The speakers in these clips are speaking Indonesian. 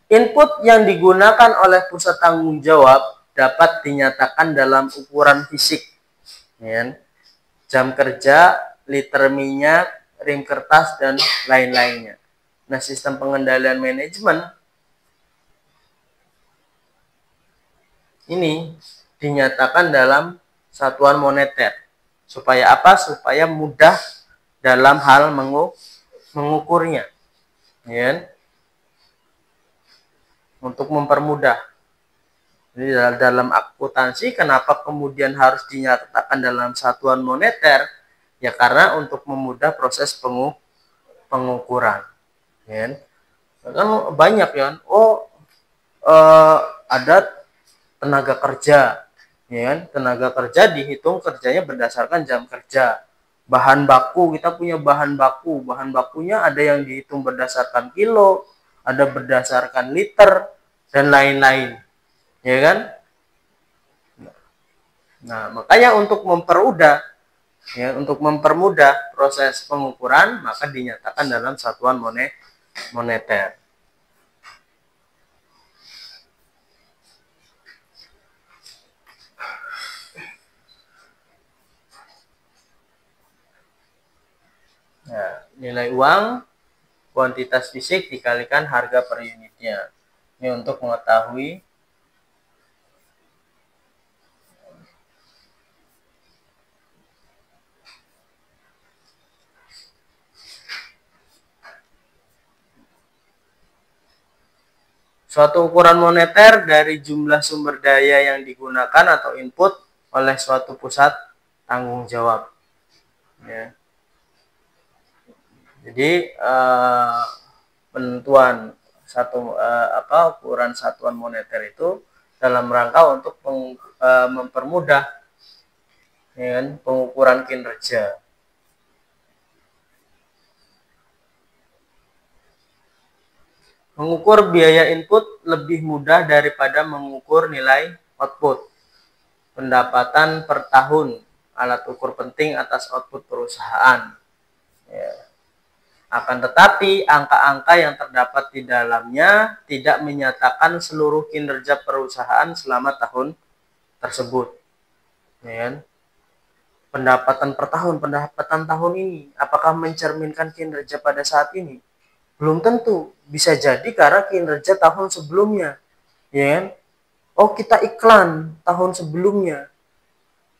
Input yang digunakan oleh pusat tanggung jawab dapat dinyatakan dalam ukuran fisik, ya. Jam kerja, liter minyak, rim kertas, dan lain-lainnya. Nah, sistem pengendalian manajemen ini dinyatakan dalam satuan moneter. Supaya apa? Supaya mudah dalam hal mengukurnya, ya. Untuk mempermudah. Jadi dalam akuntansi, kenapa kemudian harus dinyatakan dalam satuan moneter? Ya karena untuk memudah proses pengukuran. Ya. Kan banyak ya. Ada tenaga kerja. Ya kan? Tenaga kerja dihitung kerjanya berdasarkan jam kerja. Bahan baku, kita punya bahan baku. Bahan bakunya ada yang dihitung berdasarkan kilo, ada berdasarkan liter, dan lain-lain. Ya kan? Nah, makanya untuk mempermudah proses pengukuran, maka dinyatakan dalam satuan moneter. Nah, nilai uang kuantitas fisik dikalikan harga per unitnya. Ini untuk mengetahui suatu ukuran moneter dari jumlah sumber daya yang digunakan atau input oleh suatu pusat tanggung jawab. Ya. Jadi penentuan ukuran satuan moneter itu dalam rangka untuk mempermudah, ya, pengukuran kinerja. Mengukur biaya input lebih mudah daripada mengukur nilai output. Pendapatan per tahun, alat ukur penting atas output perusahaan. Ya. Akan tetapi, angka-angka yang terdapat di dalamnya tidak menyatakan seluruh kinerja perusahaan selama tahun tersebut. Ya. Pendapatan per tahun, pendapatan tahun ini, apakah mencerminkan kinerja pada saat ini? Belum tentu. Bisa jadi karena kinerja tahun sebelumnya. Ya. Oh, kita iklan tahun sebelumnya.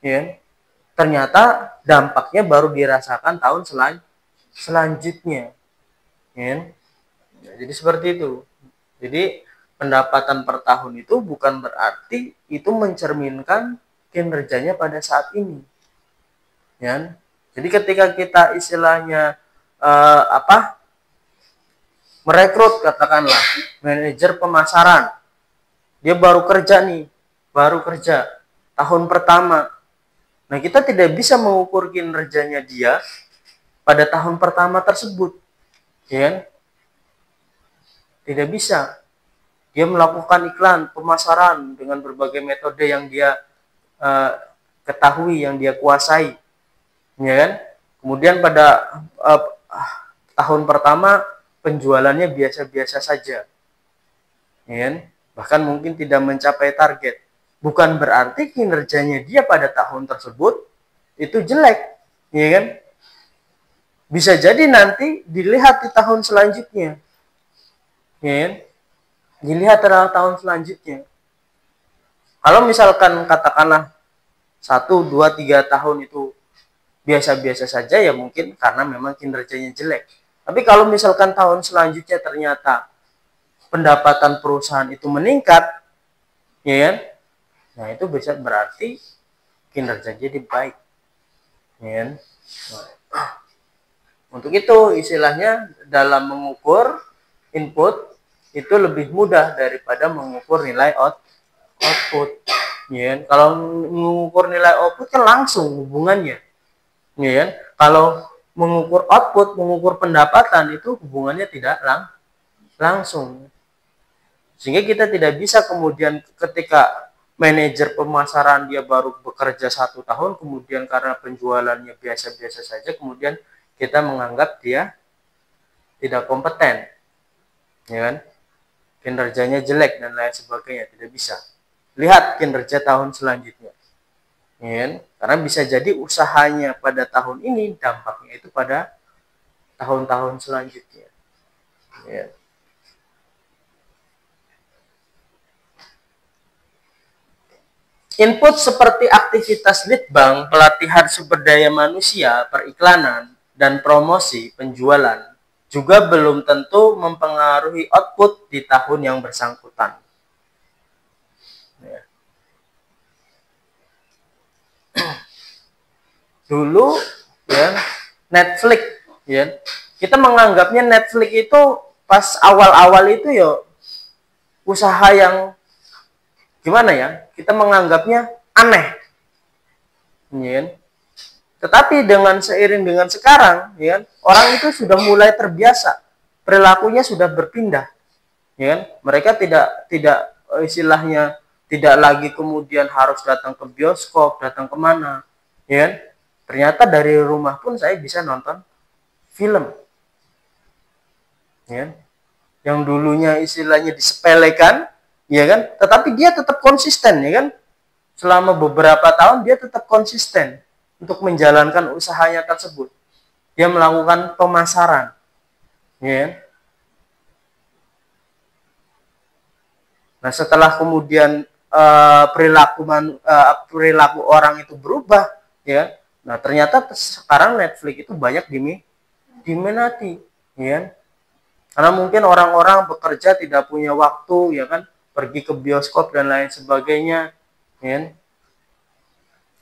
Ya. Ternyata dampaknya baru dirasakan tahun selanjutnya. Ya. Jadi seperti itu. Jadi pendapatan per tahun itu bukan berarti itu mencerminkan kinerjanya pada saat ini. Ya. Jadi ketika kita istilahnya merekrut, katakanlah manajer pemasaran, dia baru kerja tahun pertama. Nah, kita tidak bisa mengukur kinerjanya dia pada tahun pertama tersebut, ya. Tidak bisa. Dia melakukan iklan pemasaran dengan berbagai metode yang dia ketahui, yang dia kuasai, ya kan. Kemudian pada tahun pertama penjualannya biasa-biasa saja, ya kan? Bahkan mungkin tidak mencapai target. Bukan berarti kinerjanya dia pada tahun tersebut itu jelek, ya kan? Bisa jadi nanti dilihat di tahun selanjutnya, ya kan? Dilihat adalah tahun selanjutnya. Kalau misalkan katakanlah 1, 2, 3 tahun itu biasa-biasa saja, ya mungkin karena memang kinerjanya jelek. Tapi kalau misalkan tahun selanjutnya ternyata pendapatan perusahaan itu meningkat, ya kan? Nah, itu bisa berarti kinerja jadi baik, ya kan? Nah, untuk itu istilahnya dalam mengukur input itu lebih mudah daripada mengukur nilai output. Ya kan? Kalau mengukur nilai output kan langsung hubungannya. Ya kan? Kalau mengukur output, mengukur pendapatan itu hubungannya tidak langsung. Sehingga kita tidak bisa kemudian ketika manajer pemasaran dia baru bekerja 1 tahun, kemudian karena penjualannya biasa-biasa saja, kemudian kita menganggap dia tidak kompeten, ya kan? kinerjanya jelek dan lain sebagainya, tidak bisa. Lihat kinerja tahun selanjutnya. Ya, karena bisa jadi usahanya pada tahun ini dampaknya itu pada tahun-tahun selanjutnya. Ya. Input seperti aktivitas leadbank, pelatihan sumber daya manusia, periklanan, dan promosi penjualan juga belum tentu mempengaruhi output di tahun yang bersangkutan. Ya. Dulu ya Netflix ya, kita menganggapnya Netflix itu pas awal-awal itu ya usaha yang gimana ya, kita menganggapnya aneh ya. Tetapi seiring dengan sekarang ya, orang itu sudah mulai terbiasa, perilakunya sudah berpindah ya. Mereka tidak istilahnya tidak lagi kemudian harus datang ke bioskop, datang kemana ya. Ternyata dari rumah pun saya bisa nonton film ya. Yang dulunya istilahnya disepelekan ya kan, tetapi dia tetap konsisten ya kan. Selama beberapa tahun dia tetap konsisten untuk menjalankan usahanya tersebut. Dia melakukan pemasaran ya. Nah, setelah kemudian perilaku orang itu berubah ya. Nah, ternyata sekarang Netflix itu banyak diminati ya. Karena mungkin orang-orang bekerja tidak punya waktu ya kan, pergi ke bioskop dan lain sebagainya ya.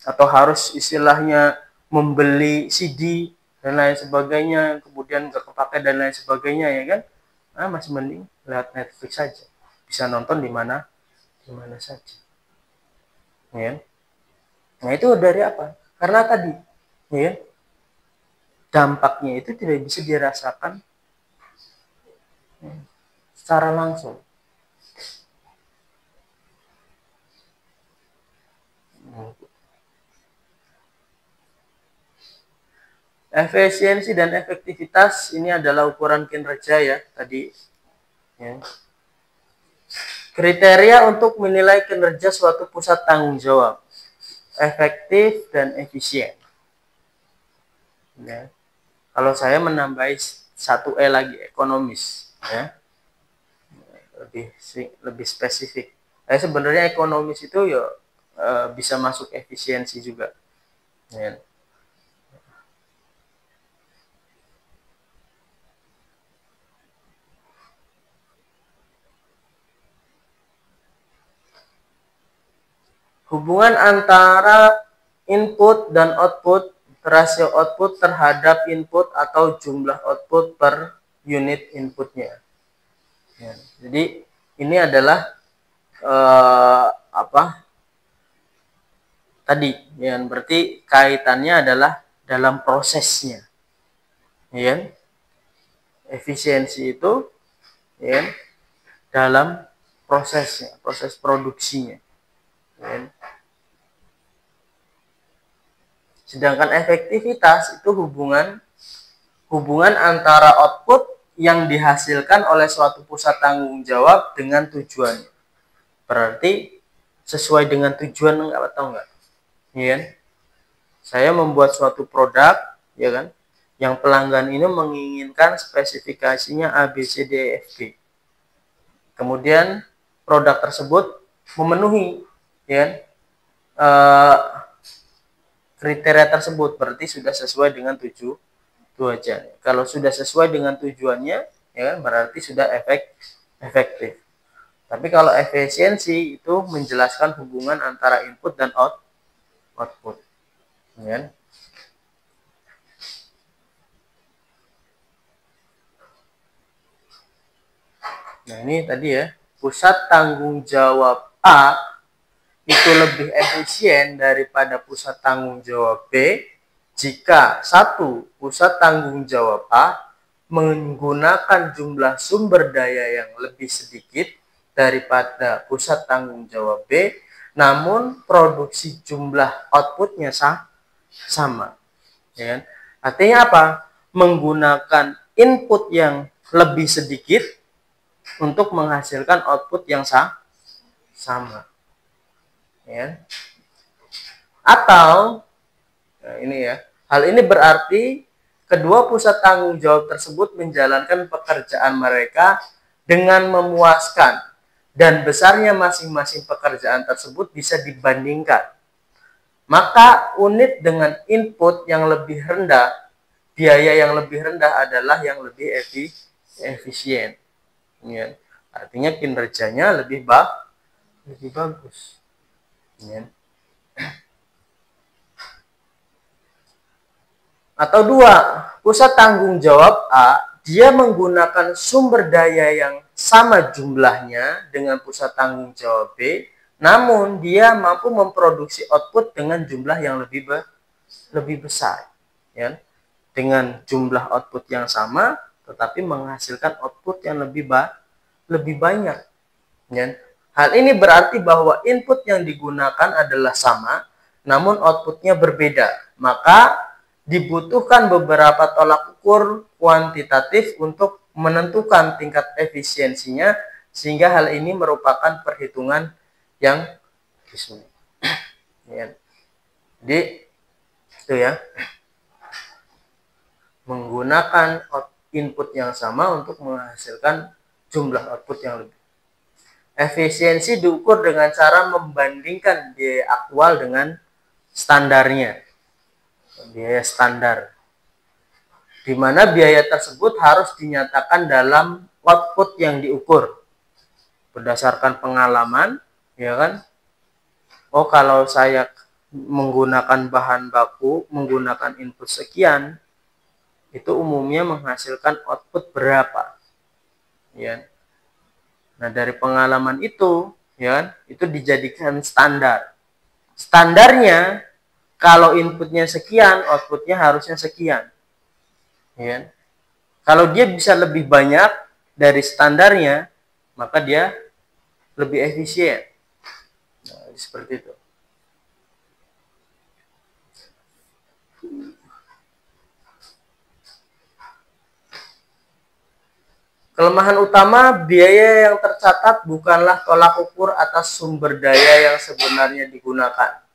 Atau harus istilahnya membeli CD dan lain sebagainya, kemudian nggak kepake dan lain sebagainya ya kan. Nah, masih mending lihat Netflix saja. Bisa nonton di mana saja. Ya. Nah, itu dari apa? Karena tadi ya, dampaknya itu tidak bisa dirasakan secara langsung. Efisiensi dan efektivitas ini adalah ukuran kinerja ya tadi. Ya. Kriteria untuk menilai kinerja suatu pusat tanggung jawab, efektif dan efisien. Ya. Kalau saya menambahi 1E lagi, ekonomis. Ya. Lebih spesifik. Sebenarnya ekonomis itu ya bisa masuk efisiensi juga. Ya. Hubungan antara input dan output, rasio output terhadap input atau jumlah output per unit inputnya. Ya, jadi ini adalah tadi ya, berarti kaitannya adalah dalam prosesnya. Ya. Efisiensi itu ya, dalam prosesnya, proses produksinya. Ya. Sedangkan efektivitas itu hubungan antara output yang dihasilkan oleh suatu pusat tanggung jawab dengan tujuannya. Berarti sesuai dengan tujuan enggak atau enggak? Ya kan? Saya membuat suatu produk, ya kan? Yang pelanggan ini menginginkan spesifikasinya A, B, C, D, E, F, G. Kemudian produk tersebut memenuhi ya kan? Kriteria tersebut, berarti sudah sesuai dengan tujuannya. Kalau sudah sesuai dengan tujuannya, ya kan, berarti sudah efektif. Tapi kalau efisiensi itu menjelaskan hubungan antara input dan output. Ya kan? Nah, ini tadi ya, pusat tanggung jawab A itu lebih efisien daripada pusat tanggung jawab B jika satu, pusat tanggung jawab A menggunakan jumlah sumber daya yang lebih sedikit daripada pusat tanggung jawab B, namun produksi jumlah outputnya sama. Ya kan? Artinya apa? Menggunakan input yang lebih sedikit untuk menghasilkan output yang sama. Ya. Atau nah ini ya, hal ini berarti kedua pusat tanggung jawab tersebut menjalankan pekerjaan mereka dengan memuaskan dan besarnya masing-masing pekerjaan tersebut bisa dibandingkan. Maka unit dengan input yang lebih rendah, biaya yang lebih rendah adalah yang lebih efisien. Ya. Artinya kinerjanya lebih bagus. Ya. Atau dua, pusat tanggung jawab A, dia menggunakan sumber daya yang sama jumlahnya dengan pusat tanggung jawab B, namun dia mampu memproduksi output dengan jumlah yang lebih besar. Ya. Dengan jumlah output yang sama, tetapi menghasilkan output yang lebih banyak. Ya. Hal ini berarti bahwa input yang digunakan adalah sama, namun outputnya berbeda. Maka dibutuhkan beberapa tolak ukur kuantitatif untuk menentukan tingkat efisiensinya, sehingga hal ini merupakan perhitungan yang sulit. Ya. Jadi itu ya, menggunakan input yang sama untuk menghasilkan jumlah output yang lebih. Efisiensi diukur dengan cara membandingkan biaya aktual dengan standarnya. Biaya standar, di mana biaya tersebut harus dinyatakan dalam output yang diukur berdasarkan pengalaman, ya kan? Oh, kalau saya menggunakan bahan baku, menggunakan input sekian, itu umumnya menghasilkan output berapa, ya. Nah, dari pengalaman itu, ya kan, itu dijadikan standar. Standarnya kalau inputnya sekian, outputnya harusnya sekian. Ya. Kalau dia bisa lebih banyak dari standarnya, maka dia lebih efisien. Nah, seperti itu. Kelemahan utama, biaya yang tercatat bukanlah tolak ukur atas sumber daya yang sebenarnya digunakan.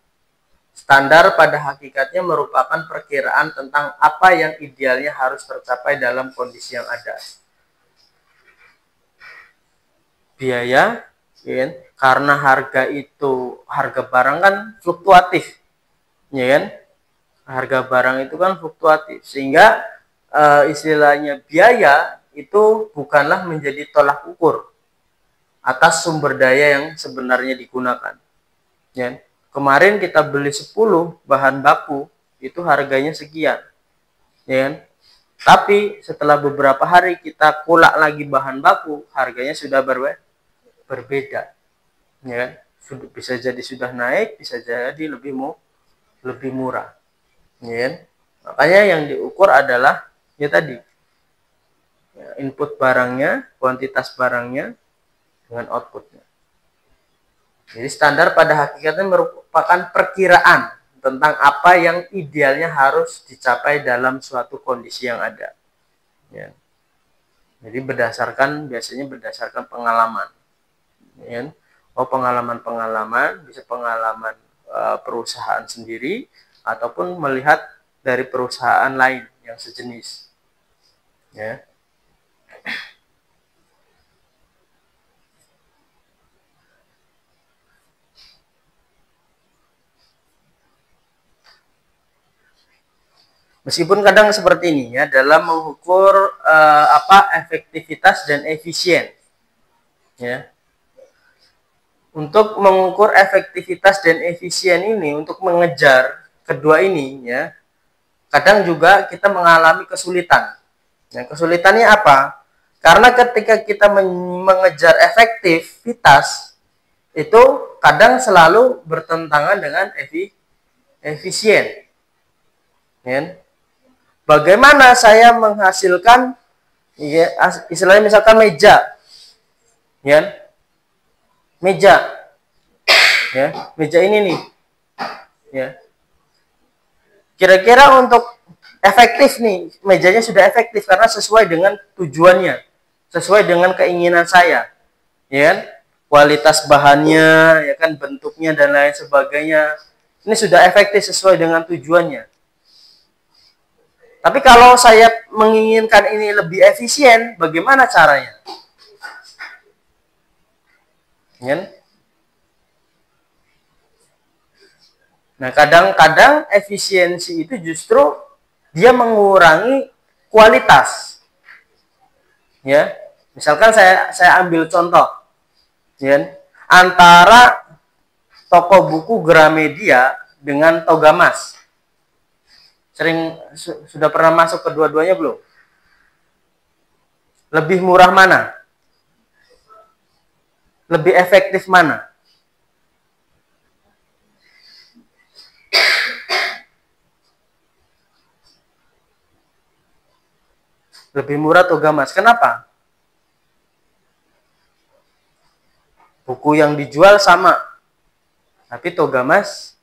Standar pada hakikatnya merupakan perkiraan tentang apa yang idealnya harus tercapai dalam kondisi yang ada. Biaya, ya, karena harga barang kan fluktuatif, ya kan? Harga barang itu kan fluktuatif, sehingga istilahnya biaya itu bukanlah menjadi tolak ukur atas sumber daya yang sebenarnya digunakan. Ya. Kemarin kita beli 10 bahan baku, itu harganya sekian. Ya. Tapi setelah beberapa hari kita kulak lagi bahan baku, harganya sudah berbeda. Ya. Bisa jadi sudah naik, bisa jadi lebih murah. Ya. Makanya yang diukur adalah ya tadi, input barangnya, kuantitas barangnya dengan outputnya. Jadi standar pada hakikatnya merupakan perkiraan tentang apa yang idealnya harus dicapai dalam suatu kondisi yang ada. Ya. Jadi biasanya berdasarkan pengalaman. Ya. Oh, pengalaman bisa pengalaman perusahaan sendiri ataupun melihat dari perusahaan lain yang sejenis. Ya. Meskipun kadang seperti ini ya, dalam mengukur efektivitas dan efisien. Ya. Untuk mengukur efektivitas dan efisien ini, untuk mengejar kedua ini ya, kadang juga kita mengalami kesulitan. Yang kesulitannya apa? Karena ketika kita mengejar efektivitas, itu kadang selalu bertentangan dengan efisien. Ya. Bagaimana saya menghasilkan, ya, istilahnya misalkan meja, ya, meja ini nih, ya. Kira-kira untuk efektif nih, mejanya sudah efektif karena sesuai dengan tujuannya, sesuai dengan keinginan saya, ya kan? Kualitas bahannya, ya kan, bentuknya dan lain sebagainya. Ini sudah efektif sesuai dengan tujuannya. Tapi kalau saya menginginkan ini lebih efisien, bagaimana caranya? Ya. Nah, kadang-kadang efisiensi itu justru dia mengurangi kualitas. Ya. Misalkan saya ambil contoh, ya, antara toko buku Gramedia dengan Togamas. Sudah pernah masuk kedua-duanya belum? Lebih murah mana? Lebih efektif mana? Lebih murah Togamas. Kenapa? Buku yang dijual sama, tapi Togamas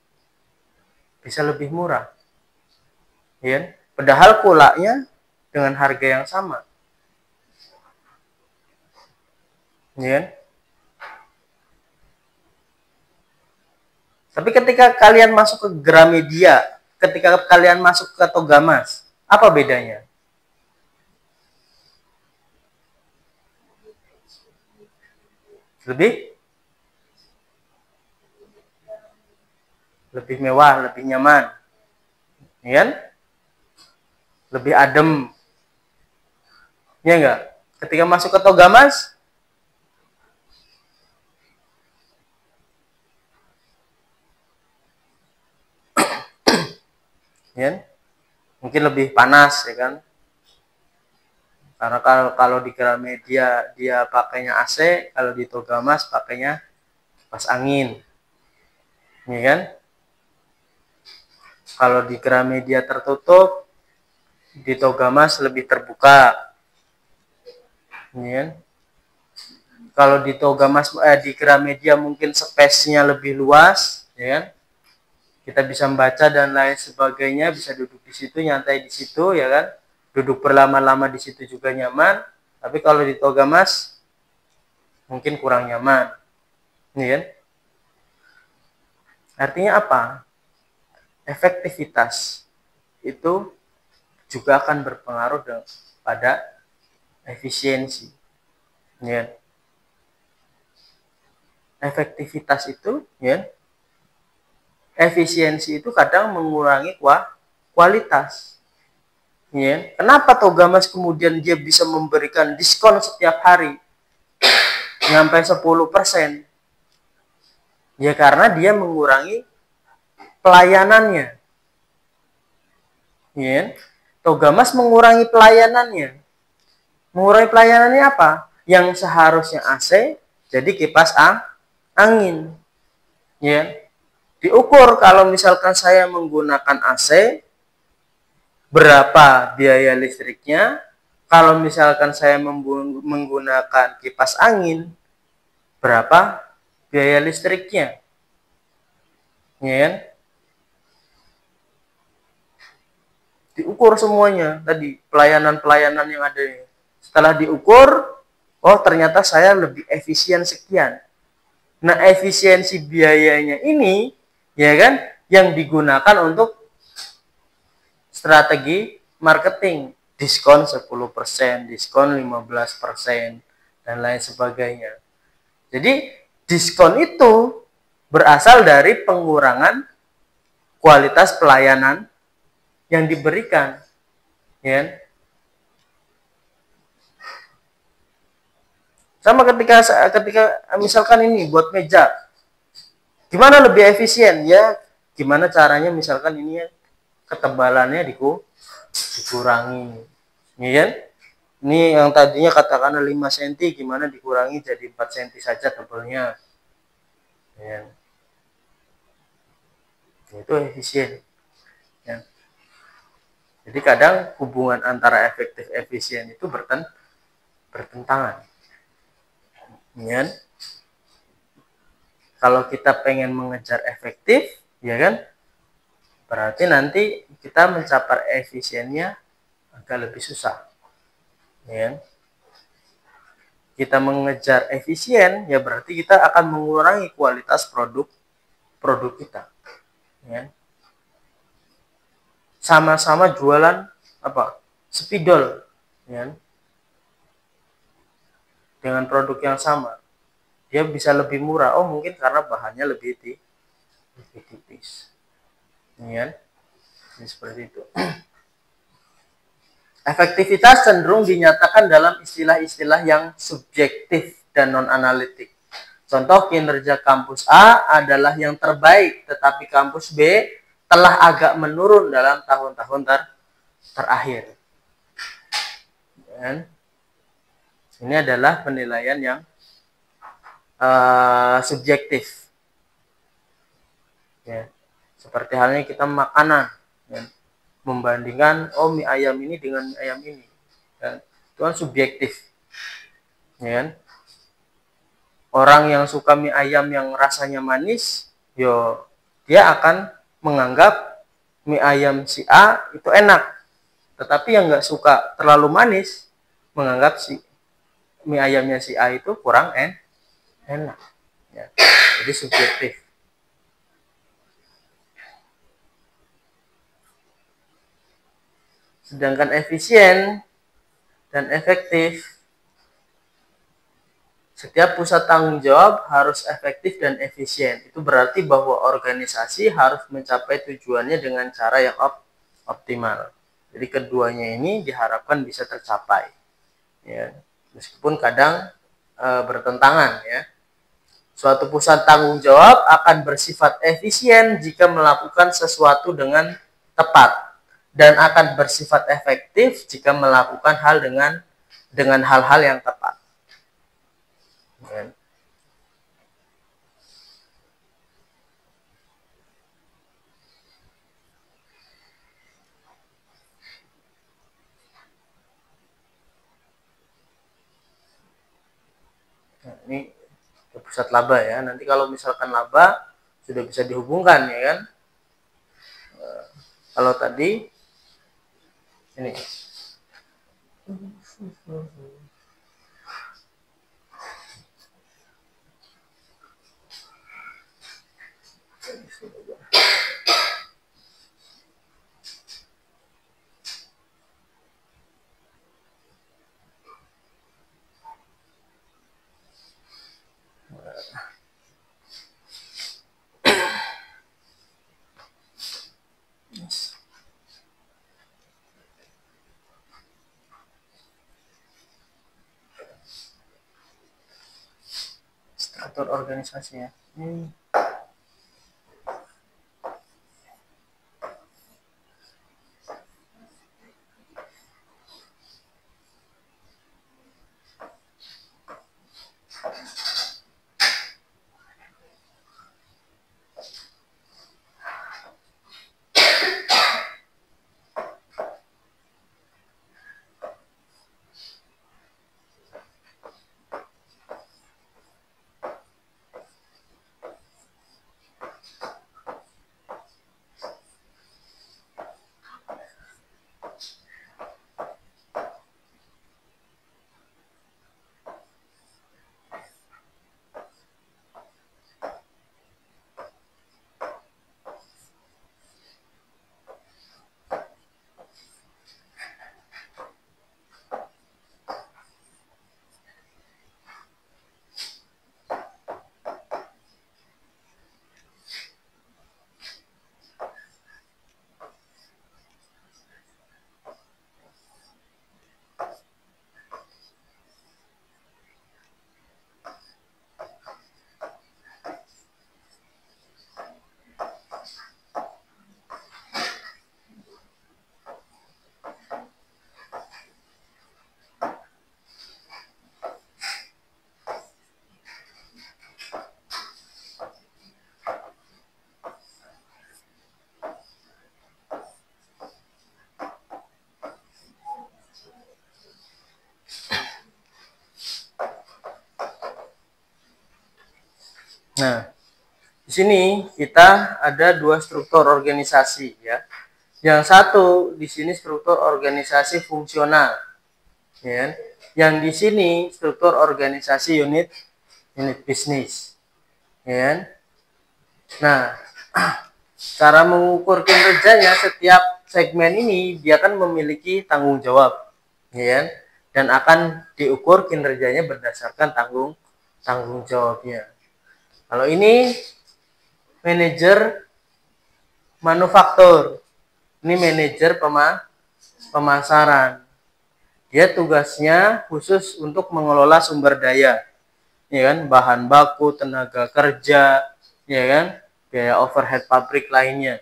bisa lebih murah. Ya, padahal kulaknya dengan harga yang sama. Ya. Tapi ketika kalian masuk ke Gramedia, ketika kalian masuk ke Togamas, apa bedanya? Lebih mewah, lebih nyaman, ya? Lebih adem, ya enggak? Ketika masuk ke Togamas, ya, mungkin lebih panas, ya kan? Karena kalau di Gramedia dia pakainya AC, kalau di Togamas pakainya kipas angin, ya kan? Kalau di Gramedia tertutup, di Togamas lebih terbuka, ya kan? Kalau di Togamas di Gramedia mungkin space-nya lebih luas, ya kan? Kita bisa membaca dan lain sebagainya, bisa duduk di situ, nyantai di situ, ya kan? Duduk berlama-lama di situ juga nyaman. Tapi kalau di Togamas mungkin kurang nyaman, ya kan? Artinya apa? Efektivitas itu juga akan berpengaruh pada efisiensi, ya. Efektivitas itu, ya, efisiensi itu kadang mengurangi kualitas. Ya. Kenapa Togamas kemudian dia bisa memberikan diskon setiap hari sampai 10%? Ya karena dia mengurangi pelayanannya. Ya. Togamas mengurangi pelayanannya. Mengurangi pelayanannya apa? Yang seharusnya AC jadi kipas angin. Ya. Diukur kalau misalkan saya menggunakan AC, berapa biaya listriknya. Kalau misalkan saya menggunakan kipas angin, berapa biaya listriknya. Ya kan? Diukur semuanya tadi, pelayanan-pelayanan yang ada. Setelah diukur, oh ternyata saya lebih efisien sekian. Nah, efisiensi biayanya ini, ya kan, yang digunakan untuk strategi marketing, diskon 10%, diskon 15%, dan lain sebagainya. Jadi, diskon itu berasal dari pengurangan kualitas pelayanan yang diberikan. Ya. Sama ketika misalkan ini buat meja. Gimana lebih efisien? Ya, gimana caranya misalkan ini ketebalannya dikurangi, ya kan? Ini yang tadinya katakanlah 5 cm, gimana dikurangi jadi 4 cm saja tebalnya, ya. Itu efisien, ya. Jadi kadang hubungan antara efektif efisien itu bertentangan, ya. Kalau kita pengen mengejar efektif, ya kan, berarti nanti kita mencapai efisiennya agak lebih susah, ya. kita mengejar efisien, ya berarti kita akan mengurangi kualitas produk kita. Ya. Sama-sama jualan apa? Spidol, ya. Dengan produk yang sama, dia bisa lebih murah. Oh, mungkin karena bahannya lebih tipis. Ya. Ini seperti itu. Efektivitas cenderung dinyatakan dalam istilah-istilah yang subjektif dan non-analitik. Contoh, kinerja kampus A adalah yang terbaik, tetapi kampus B telah agak menurun dalam tahun-tahun terakhir. Dan ini adalah penilaian yang subjektif. Ya. Seperti halnya kita makanan. Ya. Membandingkan mie ayam ini dengan mie ayam ini, dan itu kan subjektif, ya kan? Orang yang suka mie ayam yang rasanya manis, dia akan menganggap mie ayam si A itu enak, tetapi yang nggak suka terlalu manis menganggap si mie ayamnya si A itu kurang enak, ya. Jadi subjektif. Sedangkan efisien dan efektif, setiap pusat tanggung jawab harus efektif dan efisien. Itu berarti bahwa organisasi harus mencapai tujuannya dengan cara yang optimal. Jadi keduanya ini diharapkan bisa tercapai. Ya, meskipun kadang bertentangan, ya. Suatu pusat tanggung jawab akan bersifat efisien jika melakukan sesuatu dengan tepat, dan akan bersifat efektif jika melakukan hal dengan hal-hal yang tepat. Nah, ini pusat laba, ya. Nanti kalau misalkan laba sudah bisa dihubungkan, ya kan. Kalau tadi ini struktur organisasi, ya. Nah, di sini kita ada dua struktur organisasi, ya. Yang satu di sini struktur organisasi fungsional, ya. Yang di sini struktur organisasi unit bisnis, ya kan? Nah, cara mengukur kinerjanya, setiap segmen ini dia kan memiliki tanggung jawab, ya kan? Dan akan diukur kinerjanya berdasarkan tanggung jawabnya. Kalau ini manajer manufaktur, ini manajer pemasaran. Dia tugasnya khusus untuk mengelola sumber daya, ya kan, bahan baku, tenaga kerja, ya kan, biaya overhead pabrik lainnya.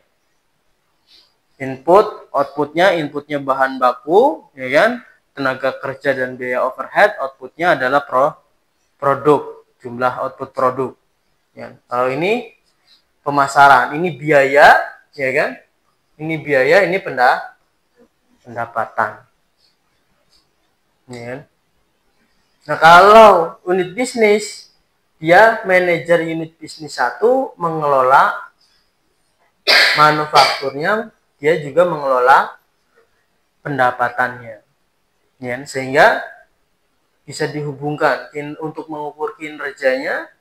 Inputnya bahan baku, ya kan, tenaga kerja dan biaya overhead. Outputnya adalah produk, jumlah output produk. Ya. Kalau ini pemasaran, ini biaya, ya kan, ini biaya, ini pendapatan. Ya. Nah, kalau unit bisnis, dia manajer unit bisnis satu mengelola manufakturnya, dia juga mengelola pendapatannya. Ya, sehingga bisa dihubungkan untuk mengukur kinerjanya,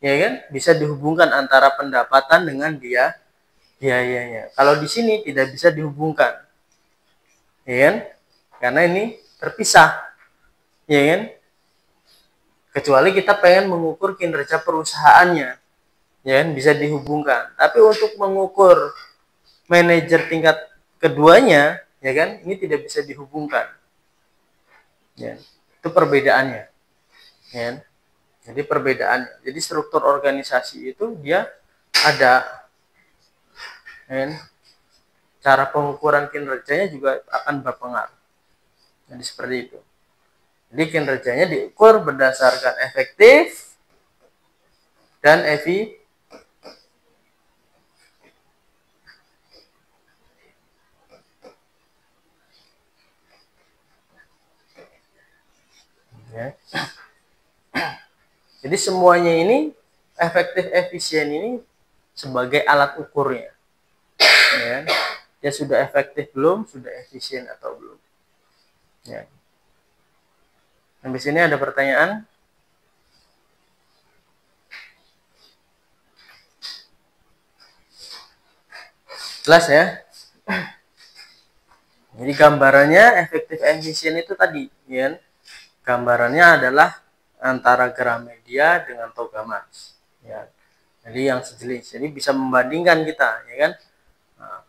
ya kan, bisa dihubungkan antara pendapatan dengan biayanya. Kalau di sini tidak bisa dihubungkan, ya kan, karena ini terpisah, ya kan, kecuali kita pengen mengukur kinerja perusahaannya, ya kan, bisa dihubungkan. Tapi untuk mengukur manajer tingkat keduanya, ya kan, ini tidak bisa dihubungkan, ya, itu perbedaannya, ya kan? Jadi perbedaannya, jadi struktur organisasi itu dia ada, ya kan? Cara pengukuran kinerjanya juga akan berpengaruh. Jadi seperti itu. Jadi kinerjanya diukur berdasarkan efektif dan ya. Jadi semuanya ini efektif efisien ini sebagai alat ukurnya. Ya. Ya sudah efektif belum, sudah efisien atau belum. Ya. Habis ini ada pertanyaan? Jelas ya? Jadi gambarannya efektif efisien itu tadi, ya. Gambarannya adalah antara Gramedia dengan Togamas, ya. Jadi yang sejenis. Jadi bisa membandingkan kita, ya kan? Nah,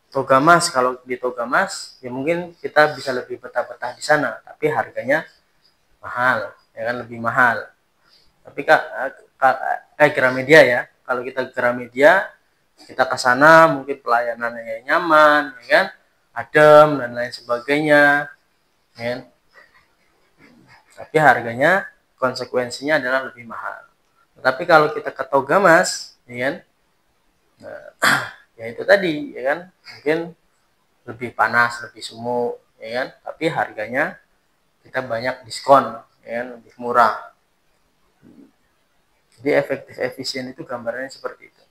Togamas, kalau di Togamas ya mungkin kita bisa lebih betah-betah di sana, tapi harganya mahal, ya kan, lebih mahal. Tapi Gramedia ya, kalau kita ke Gramedia, kita ke sana mungkin pelayanannya nyaman, ya kan, adem dan lain sebagainya, ya kan? Tapi harganya, konsekuensinya adalah lebih mahal. Tapi kalau kita ke Togamas, ya kan, nah, ya itu tadi, ya kan, mungkin lebih panas, lebih sumuk, ya kan, tapi harganya kita banyak diskon, ya kan, lebih murah. Jadi efektif efisien itu gambarannya seperti itu,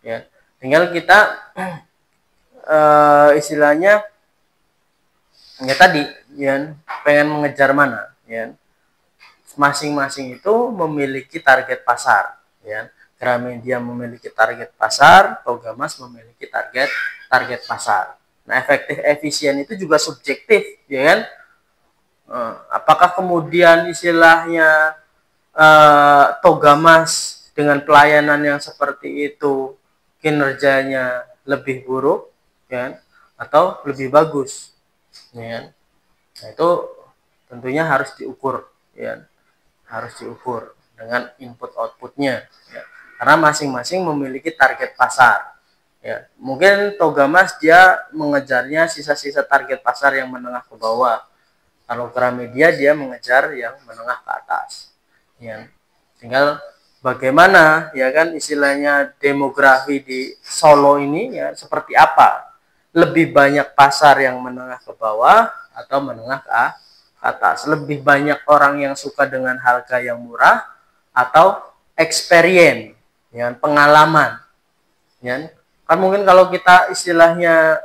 ya. Tinggal kita istilahnya ya tadi, ya, pengen mengejar mana, ya. Masing-masing itu memiliki target pasar, ya. Gramedia memiliki target pasar, Togamas memiliki target pasar. Nah, efektif efisien itu juga subjektif, ya kan? Apakah kemudian istilahnya Togamas dengan pelayanan yang seperti itu kinerjanya lebih buruk, ya, atau lebih bagus, ya. Nah, itu tentunya harus diukur, ya, harus diukur dengan input outputnya, ya. Karena masing-masing memiliki target pasar, ya. Mungkin Togamas dia mengejarnya sisa-sisa target pasar yang menengah ke bawah, kalau Gramedia dia mengejar yang menengah ke atas, ya. Tinggal bagaimana, ya kan, istilahnya demografi di Solo ini, ya, seperti apa, lebih banyak pasar yang menengah ke bawah atau menengah ke atas, lebih banyak orang yang suka dengan harga yang murah atau experience, ya, pengalaman, ya. Kan mungkin kalau kita istilahnya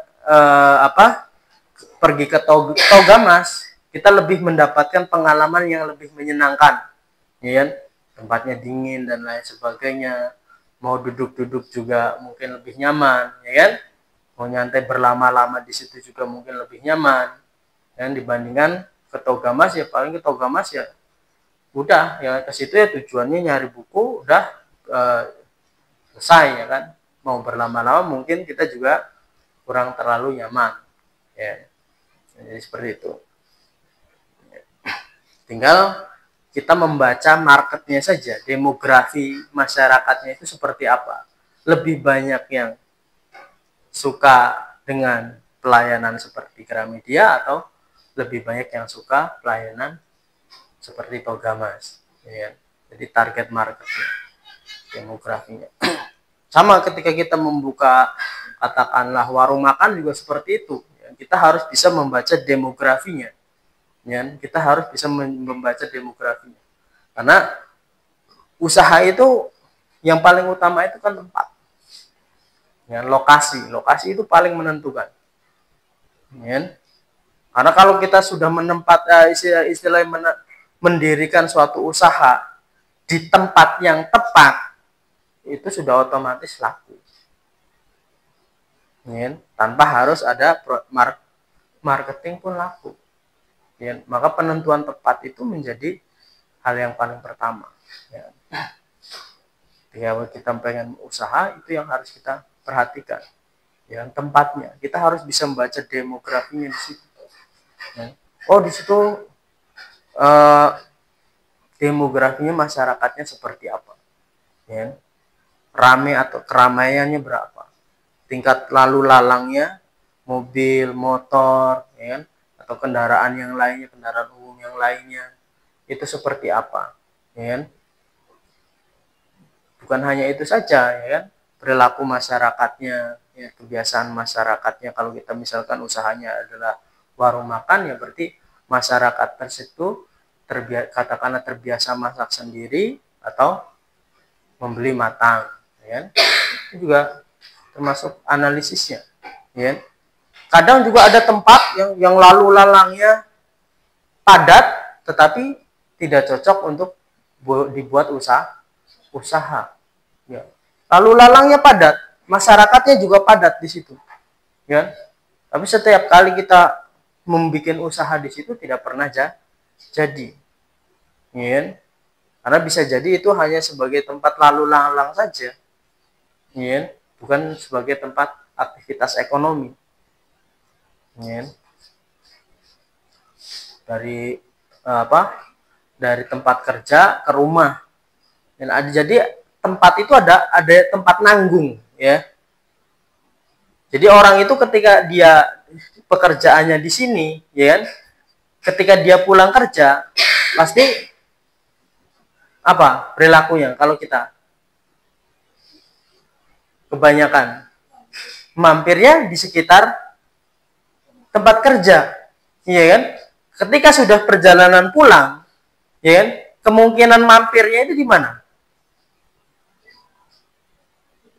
pergi ke Togamas, kita lebih mendapatkan pengalaman yang lebih menyenangkan, ya kan? Tempatnya dingin dan lain sebagainya, mau duduk-duduk juga mungkin lebih nyaman, ya kan? Mau nyantai berlama-lama di situ juga mungkin lebih nyaman, dan dibandingkan ke Togamas ya paling ke Togamas ya udah ya ke situ ya tujuannya nyari buku udah selesai ya kan. Mau berlama-lama mungkin kita juga kurang terlalu nyaman ya. Jadi seperti itu. Tinggal kita membaca marketnya saja, demografi masyarakatnya itu seperti apa. Lebih banyak yang suka dengan pelayanan seperti Gramedia atau lebih banyak yang suka pelayanan seperti Togamas, ya. Jadi target marketnya, demografinya. Sama ketika kita membuka katakanlah warung makan juga seperti itu. Kita harus bisa membaca demografinya. Ya, kita harus bisa membaca demografinya. Karena usaha itu yang paling utama itu kan tempat. Ya, lokasi itu paling menentukan. Ya. Karena kalau kita sudah istilah mendirikan suatu usaha di tempat yang tepat, itu sudah otomatis laku. Ya, tanpa harus ada marketing pun laku. Ya, maka penentuan tepat itu menjadi hal yang paling pertama. Ya. Ketika kita pengen usaha, itu yang harus kita perhatikan. Ya, tempatnya. Kita harus bisa membaca demografinya di situ. Ya. Oh, di situ demografinya masyarakatnya seperti apa. Ya. Rame atau keramaiannya berapa. Tingkat lalu lalangnya, mobil, motor, ya, atau kendaraan yang lainnya, kendaraan umum yang lainnya, itu seperti apa, ya. Bukan hanya itu saja, ya kan, perilaku masyarakatnya, ya, kebiasaan masyarakatnya. Kalau kita misalkan usahanya adalah warung makan, ya berarti masyarakat tersebut katakanlah terbiasa masak sendiri atau membeli matang, ya. Itu juga termasuk analisisnya, ya. Kadang juga ada tempat yang lalu lalangnya padat tetapi tidak cocok untuk dibuat usaha. Ya. Lalu lalangnya padat, masyarakatnya juga padat di situ. Ya. Tapi setiap kali kita membuat usaha di situ tidak pernah jadi. Ya. Karena bisa jadi itu hanya sebagai tempat lalu lalang saja. Ya. Bukan sebagai tempat aktivitas ekonomi. Ya. Dari dari tempat kerja ke rumah. Dan jadi tempat itu ada tempat nanggung, ya. Jadi orang itu ketika dia pekerjaannya di sini, ya kan, ketika dia pulang kerja pasti apa perilakunya kalau kita kebanyakan mampirnya di sekitar tempat kerja, ya kan. Ketika sudah perjalanan pulang, ya kan, kemungkinan mampirnya itu di mana?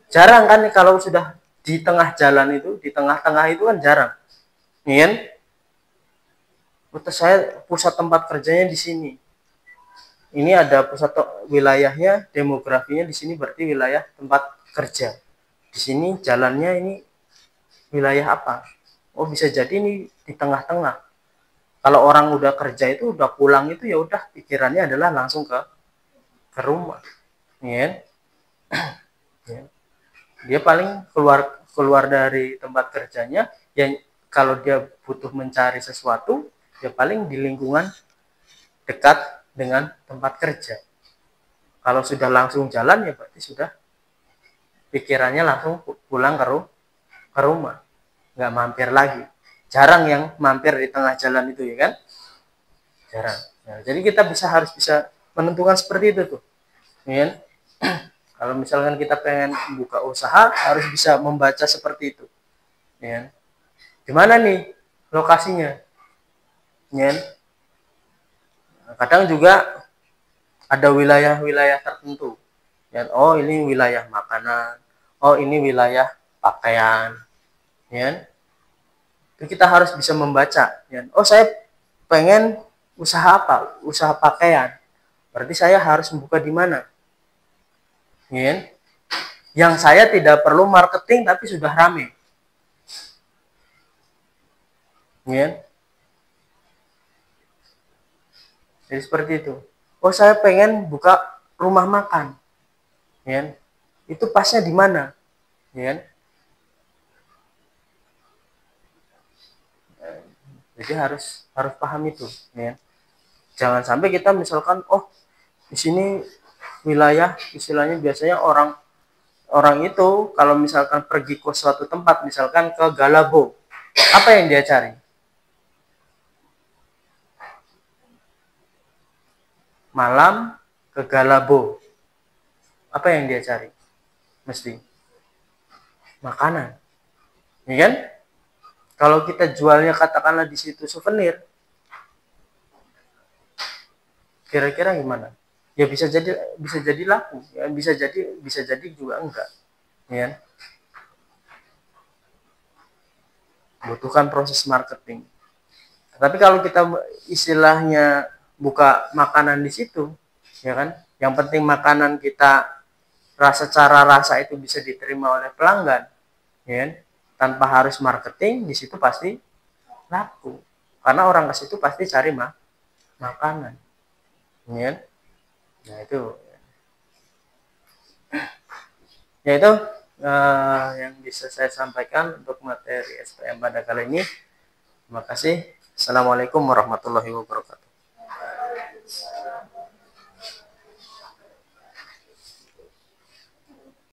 Jarang kan kalau sudah di tengah jalan itu, di tengah-tengah itu kan jarang. Ya kan? Saya pusat tempat kerjanya di sini. Ini ada pusat wilayahnya, demografinya di sini berarti wilayah tempat kerja. Di sini jalannya ini wilayah apa? Oh, bisa jadi ini di tengah-tengah. Kalau orang udah kerja itu udah pulang itu ya udah pikirannya adalah langsung ke rumah, ya. Ya. Dia paling keluar dari tempat kerjanya yang kalau dia butuh mencari sesuatu ya paling di lingkungan dekat dengan tempat kerja. Kalau sudah langsung jalan ya berarti sudah pikirannya langsung pulang ke rumah, nggak mampir lagi. Jarang yang mampir di tengah jalan itu, ya kan? Jarang. Nah, jadi kita harus bisa menentukan seperti itu tuh. Ya. Kalau misalkan kita pengen buka usaha harus bisa membaca seperti itu. Ya. Gimana nih lokasinya? Ya. Kadang juga ada wilayah-wilayah tertentu. Ya. Oh, ini wilayah makanan. Oh, ini wilayah pakaian. Ya. Kita harus bisa membaca. Ya. Oh, saya pengen usaha apa? Usaha pakaian. Berarti saya harus membuka di mana? Ya. Yang saya tidak perlu marketing tapi sudah rame. Ya. Jadi seperti itu. Oh, saya pengen buka rumah makan. Ya. Itu pasnya di mana? Ya. Jadi harus paham itu, ya. Jangan sampai kita misalkan, oh, di sini wilayah istilahnya biasanya orang itu kalau misalkan pergi ke suatu tempat, misalkan ke Galabo, apa yang dia cari? Malam ke Galabo, apa yang dia cari? Mesti makanan, ya kan? Kalau kita jualnya katakanlah di situ souvenir, kira-kira gimana? Ya bisa jadi laku, ya bisa jadi juga enggak, ya kan? Butuhkan proses marketing. Tapi kalau kita istilahnya buka makanan di situ, ya kan? Yang penting makanan kita secara rasa itu bisa diterima oleh pelanggan, ya kan? Tanpa harus marketing, di situ pasti laku. Karena orang ke situ pasti cari makanan, ya kan? Nah itu, ya itu yang bisa saya sampaikan untuk materi SPM pada kali ini. Terima kasih. Assalamualaikum warahmatullahi wabarakatuh.